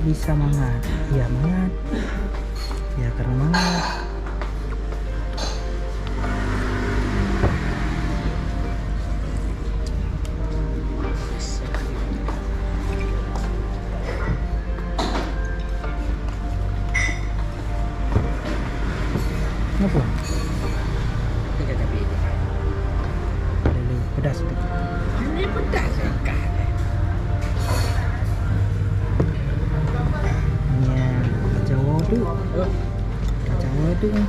bisa mangat. Iya mangat. Ya karena mangat. Apa? Tidak ada beda. Lele pedas itu. Ini pedas kan. Ya, kacang waduk. Kacang waduk.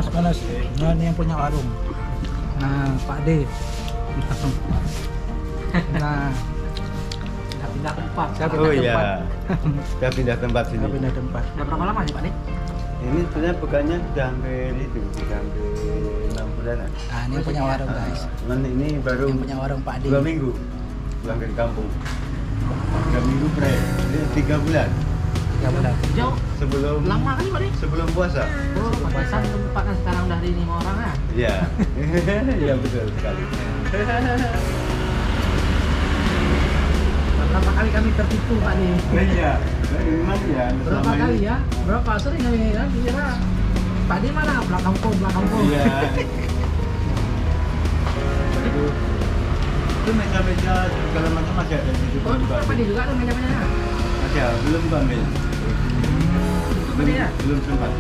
Panas. Nah, ini yang punya warung. Nah, Pak D. Nah, Pindah tempat. Oh iya, sudah pindah tempat sini. kita pindah tempat. Udah berapa lama sih Pak De? Ini sebenarnya bukannya sudah hampir itu, sudah hampir 6 bulanan. Nah, ini yang punya warung guys. Cuman ini baru Yang punya warung Pak D. 2 minggu pulang ke kampung. 3 minggu pre, ini 3 bulan. 3 bulan. Jauh. Sebelum Lama kali Pak De? sebelum puasa. Oh, pantesan tempat kan sekarang udah di 5 orang ya. Iya, iya betul sekali. Berapa kali kami tertipu Pak De? Iya, memang ya. Berapa selama kali ini. ya? Berapa sering kami kan kira Pak De mana? Belakang kau. Iya. Itu meja-meja segala macam masih ada di situ. Oh, itu Pak De juga ada meja-mejanya. Masih ada, belum diambil. Itu Pak De ya? Belum sempat.